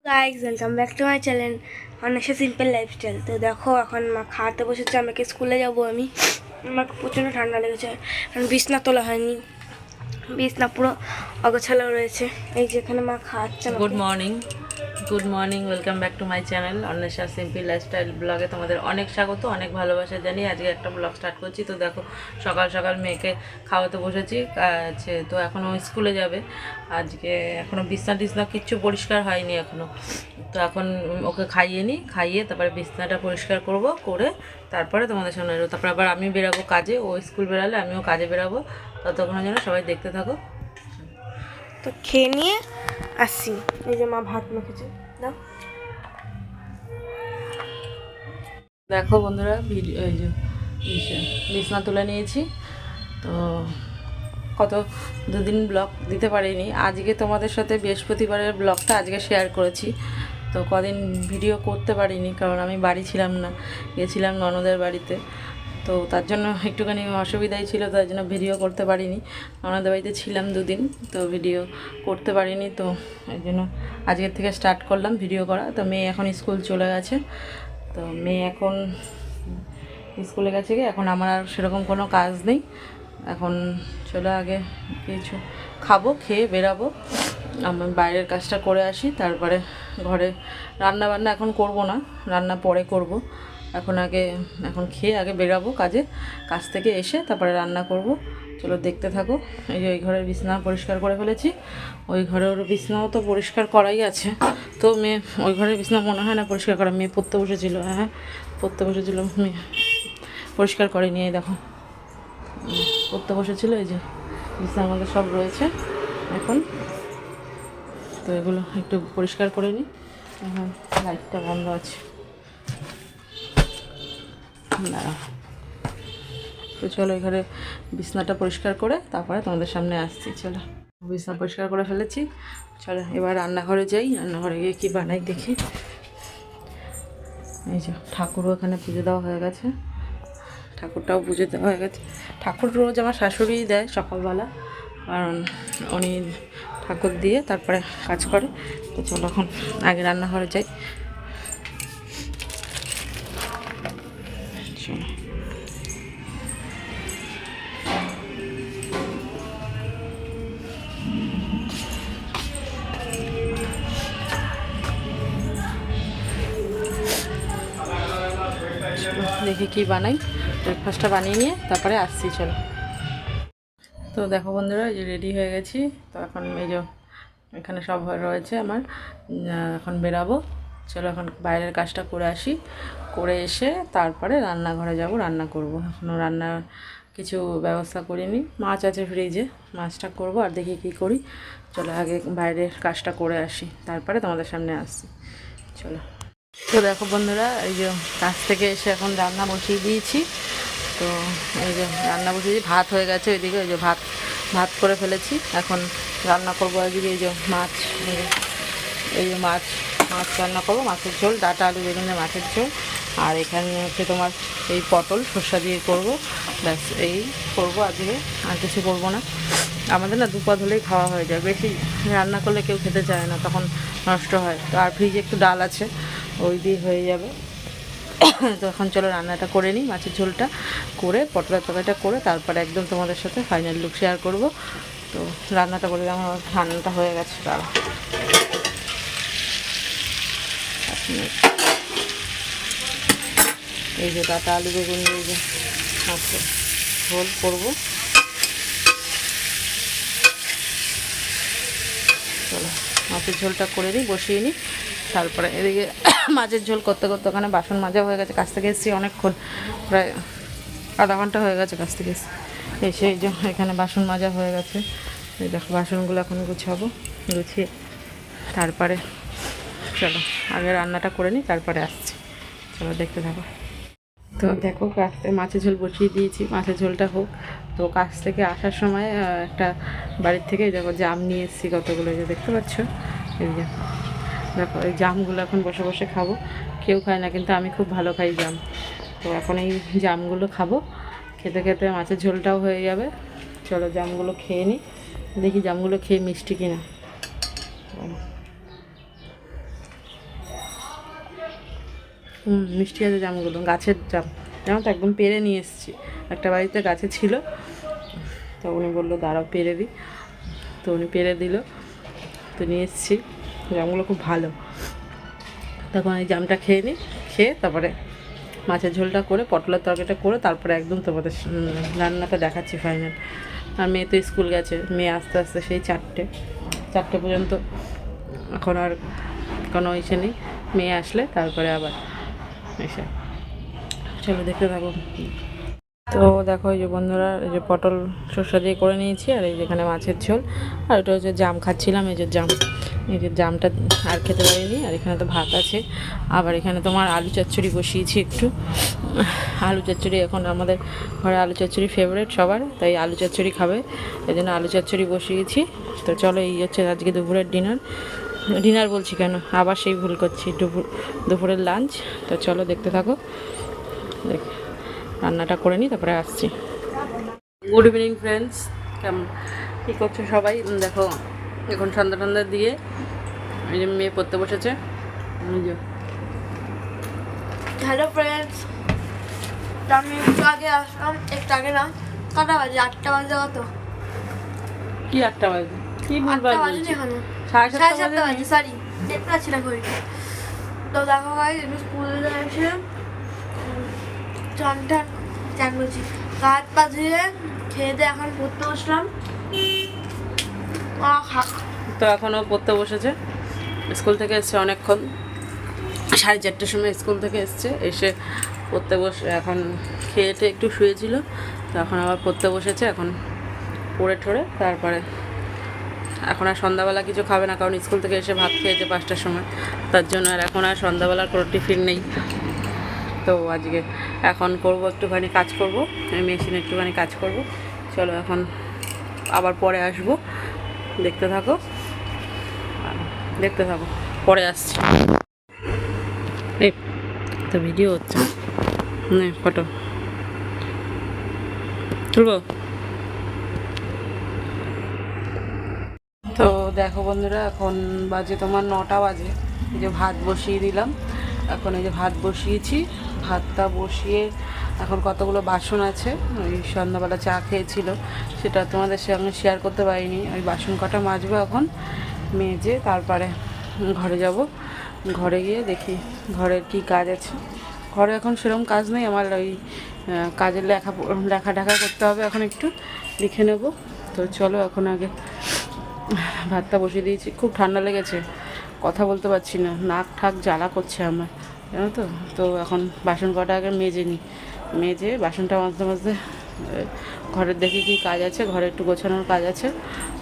Guys welcome back to my channel Anesha simple lifestyle. তো দেখো এখন মা খাওয়াতে বসেছে আমাকে, স্কুলে যাবো আমি। আমার প্রচণ্ড ঠান্ডা লেগেছে কারণ বিছনা তোলা হয়নি, বিছনা পুরো অগোছালো রয়েছে। এই যে এখানে মা খাওয়াচ্ছে আমাকে। Good morning, welcome back to my channel Anwesha simple lifestyle ব্লগে তোমাদের অনেক স্বাগত, অনেক ভালোবাসা জানিয়ে আজকে একটা ব্লগ স্টার্ট করছি। তো দেখো সকাল সকাল মেয়েকে খাওয়াতে বসেছি, তো এখনও স্কুলে যাবে। আজকে এখনও বিছনা কিচ্ছু পরিষ্কার হয়নি এখনও। তো এখন ওকে খাইয়ে তারপরে বিছনাটা পরিষ্কার করে তারপরে তোমাদের সামনে এলো। তারপর আবার আমি বেরাবো কাজে, ও স্কুল বেরালে আমিও কাজে বেরাবো। ততক্ষণের জন্য সবাই দেখতে থাকো। তো খেয়ে নিয়ে আসছি। এই যে মা ভাত মেখেছে, দাও। দেখো বন্ধুরা, ভিডিও এই যে বিছনা তুলে নিয়েছি। তো দুদিন ব্লগ দিতে পারিনি, আজকে তোমাদের সাথে বৃহস্পতিবারের ব্লগটা আজকে শেয়ার করেছি। তো কদিন ভিডিও করতে পারিনি কারণ আমি বাড়ি ছিলাম না, গেছিলাম ননদের বাড়িতে। তো তার জন্য একটুখানি অসুবিধাই ছিল, তার জন্য ভিডিও করতে পারিনি। ননদের বাড়িতে ছিলাম দুদিন, তো ভিডিও করতে পারিনি। তো এই জন্য আজকের থেকে স্টার্ট করলাম ভিডিও করা। তো মেয়ে এখন স্কুল চলে গেছে, তো মেয়ে এখন স্কুলে গেছে গিয়ে এখন আমার আর সেরকম কোনো কাজ নেই। এখন চলে আগে কিছু খাবো, খেয়ে বেরাবো, আমি বাইরের কাজটা করে আসি। তারপরে ঘরে রান্না বান্না এখন করব না, রান্না পরে করব। এখন খেয়ে আগে বেরাবো কাজ থেকে এসে তারপরে রান্না করব। চলো দেখতে থাকো। এই যে ওই ঘরের বিছানা পরিষ্কার করে ফেলেছি, ওই ঘরের বিছানাও তো পরিষ্কার করাই আছে। তো মেয়ে ওই ঘরের বিছানা মনে হয় না পরিষ্কার করা, মেয়ে পড়তে বসেছিল। হ্যাঁ, পড়তে বসেছিল, মেয়ে পরিষ্কার করেনি। এই দেখো পড়তে বসেছিল, এই যে বিছানার মধ্যে সব রয়েছে এখন। তো এগুলো একটু পরিষ্কার করে নিই। এখন লাইটটা বন্ধ আছে, দাঁড়াও। তো চলো এখানে বিছানাটা পরিষ্কার করে তারপরে তোমাদের সামনে আসছি। চলো বিছানা পরিষ্কার করে ফেলেছি, চলো এবার রান্নাঘরে যাই। রান্নাঘরে গিয়ে কী বানাই দেখি। এই যে ঠাকুরও এখানে পুজো দেওয়া হয়ে গেছে, ঠাকুরটাও পুজো দেওয়া হয়ে গেছে। ঠাকুর রোজ আমার শাশুড়িই দেয় সকালবেলা, কারণ উনি ঠাকুর দিয়ে তারপরে কাজ করে। তো চলো এখন আগে রান্নাঘরে যাই। চলো দেখি কি বানাই, ব্রেকফাস্টটা বানিয়ে নিয়ে তারপরে আসছি। চলো। তো দেখো বন্ধুরা, এই যে রেডি হয়ে গেছি। তো এখন এই যে এখানে সব রয়েছে আমার, এখন বেরাবো। চলো এখন বাইরের কাজটা করে আসি, করে এসে তারপরে রান্নাঘরে যাব, রান্না করব। এখনও রান্নার কিছু ব্যবস্থা করিনি, মাছ আছে ফ্রিজে, মাছটা করব। আর দেখি কী করি। চলো আগে বাইরের কাজটা করে আসি, তারপরে তোমাদের সামনে আসছি। চলো। তো দেখো বন্ধুরা, এই যে কাজ থেকে এসে এখন রান্না বসিয়ে দিয়েছি। তো এই যে রান্না বসিয়েছি, ভাত হয়ে গেছে ওইদিকে। ওই যে ভাত করে ফেলেছি, এখন রান্না করবো আজকে এই যে মাছ। এই যে মাছ রান্না করবো, মাছের ঝোল, ডাঁটা আলু বেগুন দিয়ে মাছের ঝোল। আর এখানে হচ্ছে তোমার এই পটল সর্ষা দিয়ে করব, ব্যাস এই করবো আজকে, আর কিছু করবো না। আমাদের না দুপদ হলেই খাওয়া হয়ে যায়, বেশি রান্না করলে কেউ খেতে চায় না, তখন নষ্ট হয়। তো আর ফ্রিজে একটু ডাল আছে, ওই দিয়ে হয়ে যাবে। তো এখন চলো রান্নাটা করে নিই, মাছের ঝোলটা করে পটলের তরকারিটা করে তারপরে একদম তোমাদের সাথে ফাইনাল লুক শেয়ার করব। তো রান্নাটা করে আমার রান্নাটা হয়ে গেছে। তারা এই যে ডাঁটা আলু বেগুন দিয়ে যে মাছের ঝোল করবো। চলো মাছের ঝোলটা করে নিই, বসিয়ে নিই। তারপরে এদিকে মাছের ঝোল করতে করতে ওখানে বাসন মাজা হয়ে গেছে। কাছ থেকে এসেছি অনেকক্ষণ, প্রায় আধা ঘন্টা হয়ে গেছে কাছ থেকে এসে। এই যে এখানে বাসন মাজা হয়ে গেছে, এই দেখো বাসনগুলো এখন গুছাবো, গুছিয়ে তারপরে চলো আগে রান্নাটা করে নিই, তারপরে আসছি। চলো দেখতে থাকো। তো দেখো কাছতে মাছের ঝোল বসিয়ে দিয়েছি, মাছের ঝোলটা হোক। তো কাছ থেকে আসার সময় একটা বাড়ির থেকে দেখো জাম নিয়ে এসেছি কতগুলো, যে দেখতে পাচ্ছ। এই যে দেখো এই জামগুলো এখন বসে বসে খাবো। কেউ খায় না কিন্তু আমি খুব ভালো খাই জাম। তো এখন এই জামগুলো খাবো, খেতে খেতে মাছের ঝোলটাও হয়ে যাবে। চলো জামগুলো খেয়ে নিই, দেখি জামগুলো খেয়ে মিষ্টি কিনা। মিষ্টি আছে জামগুলো, গাছের জাম, জাম তো একদম পেরে নিয়ে এসেছি। একটা বাড়িতে গাছে ছিল, তো উনি বললো দাঁড়াও পেরে দিই, তো উনি পেরে দিল, তো নিয়ে এসেছি। জামগুলো খুব ভালো। তখন এই জামটা খেয়ে নিই, খেয়ে তারপরে মাছের ঝোলটা করে, পটলের তরকারিটা করে, তারপরে একদম তোমাদের রান্নাটা দেখাচ্ছি ফাইনাল। আর মেয়ে তো স্কুল গেছে, মেয়ে আস্তে আস্তে সেই 4টে পর্যন্ত, এখন আর কোনো ইসে নেই। মেয়ে আসলে তারপরে আবার এসে, চলো দেখতে থাকো। তো দেখো এই যে বন্ধুরা, এই যে পটল সর্ষে দিয়ে করে নিয়েছি, আর এই যেখানে মাছের ঝোল, আর এটা হচ্ছে জাম খাচ্ছিলাম। এই যে জাম, এই যে জামটা আর খেতে পারিনি। আর এখানে তো ভাত আছে, আবার এখানে তোমার আলু চচ্চড়ি বসিয়েছি একটু। আলু চচ্চড়ি এখন আমাদের ঘরে আলু চচ্চড়ি ফেভারিট সবার, তাই আলু চচ্চড়ি খাবে, এই জন্য আলু চচ্চড়ি বসিয়েছি। তো চলো, এই হচ্ছে আজকে দুপুরের ডিনার বলছি কেন, আবার সেই ভুল করছি, দুপুরের লাঞ্চ। তো চলো দেখতে থাকো, দেখ রান্নাটা করে নিই, তারপরে আসছি। গুড ইভিনিং ফ্রেন্ডস, কেমন কী করছো সবাই? দেখো এখন সন্ধ্যা দিয়ে এই যে মেয়ে পড়তে বসেছে। হ্যালো ফ্রেন্ডস, আমি একটু আগে আসলাম, একটু আগে না, কটা বাজে? 8টা বাজে। কত কি 8টা বাজে? কি বলবো, 8টা বাজে এখনো, 7:30 বাজে, সরি দেখতে পাচ্ছি না ঘড়িটা। তো দেখো ভাই, আমি স্কুলে এসে চান বলছি, হাত পা ধুয়ে খেয়ে দিয়ে এখন পড়তে বসলাম। তো এখনও পড়তে বসেছে, স্কুল থেকে এসছে অনেকক্ষণ, 4:30টার সময় স্কুল থেকে এসে পড়তে বসে, এখন খেয়েটে একটু শুয়েছিল, তো এখন আবার পড়তে বসেছে। এখন পড়ে ঠোড়ে তারপরে এখন আর সন্ধ্যাবেলা কিছু খাবে না, কারণ স্কুল থেকে এসে ভাত খেয়েছে 5টার সময়, তার জন্য আর এখন আর সন্ধ্যাবেলার কোনো টিফিন নেই। তো আজকে এখন করব একটুখানি কাজ করব, মেশিনে একটুখানি কাজ করব। চলো এখন আবার পরে আসবো, দেখতে থাকো, পরে আসছি। এই তো ভিডিও হচ্ছে, ফটো তুলবো। তো দেখো বন্ধুরা, এখন বাজে তোমার 9টা বাজে। এই যে ভাত বসিয়ে দিলাম, এখন এই যে ভাত বসিয়েছি, ভাতটা বসিয়ে এখন কতগুলো বাসন আছে, ওই সন্ধ্যাবেলা চা খেয়েছিল, সেটা তোমাদের সঙ্গে শেয়ার করতে পারিনি। ওই বাসন কটা মাজবো এখন, মেজে তারপরে ঘরে যাব। ঘরে গিয়ে দেখি ঘরের কি কাজ আছে। ঘরে এখন সেরকম কাজ নেই আমার, ওই কাজের লেখা ঢাকা করতে হবে, এখন একটু লিখে নেব। তো চলো এখন আগে ভাতটা বসিয়ে দিয়েছি, খুব ঠান্ডা লেগেছে, কথা বলতে পারছি না, নাক ঠাক জ্বালা করছে আমার, জানো তো। তো এখন বাসন কটা আগে মেজে বাসনটা মাজতে ঘরের দেখি কি কাজ আছে, ঘরে একটু গোছানোর কাজ আছে,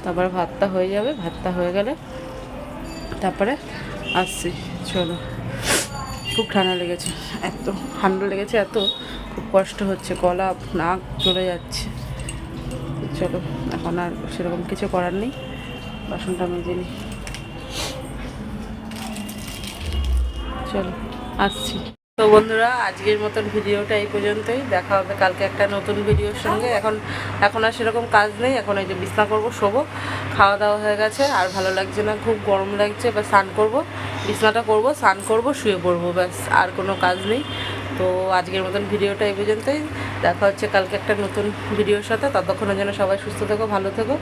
তারপরে ভাতটা হয়ে যাবে। ভাতটা হয়ে গেলে তারপরে আসছি। চলো, খুব ঠান্ডা লেগেছে, খুব কষ্ট হচ্ছে, গলা নাক চলে যাচ্ছে। চলো এখন আর সেরকম কিছু করার নেই, বাসনটা মেজে নিই। চলো আসছি। তো বন্ধুরা, আজকের মতন ভিডিওটা এই পর্যন্তই, দেখা হবে কালকে একটা নতুন ভিডিওর সঙ্গে। এখন আর সেরকম কাজ নেই, এখন এই যে বিছনা করবো, শোবো, খাওয়া দাওয়া হয়ে গেছে, আর ভালো লাগছে না, খুব গরম লাগছে, বা স্নান করবো, বিছনাটা করবো, স্নান করবো, শুয়ে পড়বো, ব্যাস, আর কোনো কাজ নেই। তো আজকের মতন ভিডিওটা এই পর্যন্তই, দেখা হচ্ছে কালকে একটা নতুন ভিডিওর সাথে। ততক্ষণের জন্য সবাই সুস্থ থেকো, ভালো থেকো,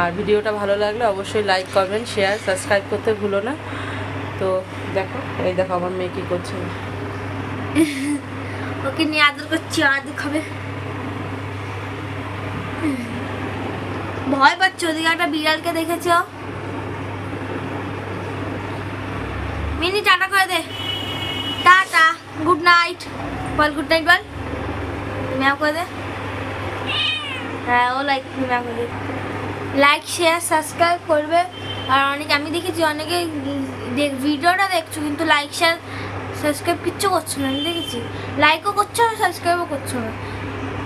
আর ভিডিওটা ভালো লাগলে অবশ্যই লাইক, কমেন্ট, শেয়ার, সাবস্ক্রাইব করতে ভুলো না। তো দেখো আমার মেয়ে কী করছে, ওকে নিয়ে আদর করছি, আদর খাবে, ভয় পাচ্ছে, ওদিকে একটা বিড়ালকে দেখেছো। মিনি টাটা করে দে, টাটা, গুড নাইট বল, গুড নাইট বল, ম্যাও করে দে। হ্যাঁ, ও ম্যাও করে দে, লাইক শেয়ার সাবস্ক্রাইব করবে। আর আমি দেখেছি অনেকে ভিডিওটা দেখছো কিন্তু লাইক শেয়ার সাবস্ক্রাইব কিচ্ছু করছো না, আমি দেখেছি, লাইকও করছো না, সাবস্ক্রাইবও করছো না।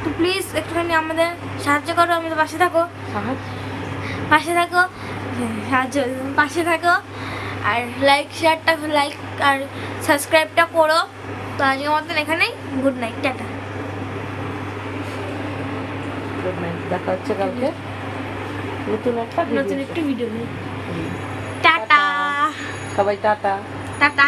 তো প্লিজ একটুখানি আমাদের সাহায্য করো, আমাদের পাশে থাকো, পাশে থাকো, আর লাইক আর সাবস্ক্রাইবটা করো। তো আজকের মতন এখানেই, good night, tata, good night, দেখা হচ্ছে কালকে নতুন একটা ভিডিও নিয়ে। টাটা সবাই টাটা। টাটা।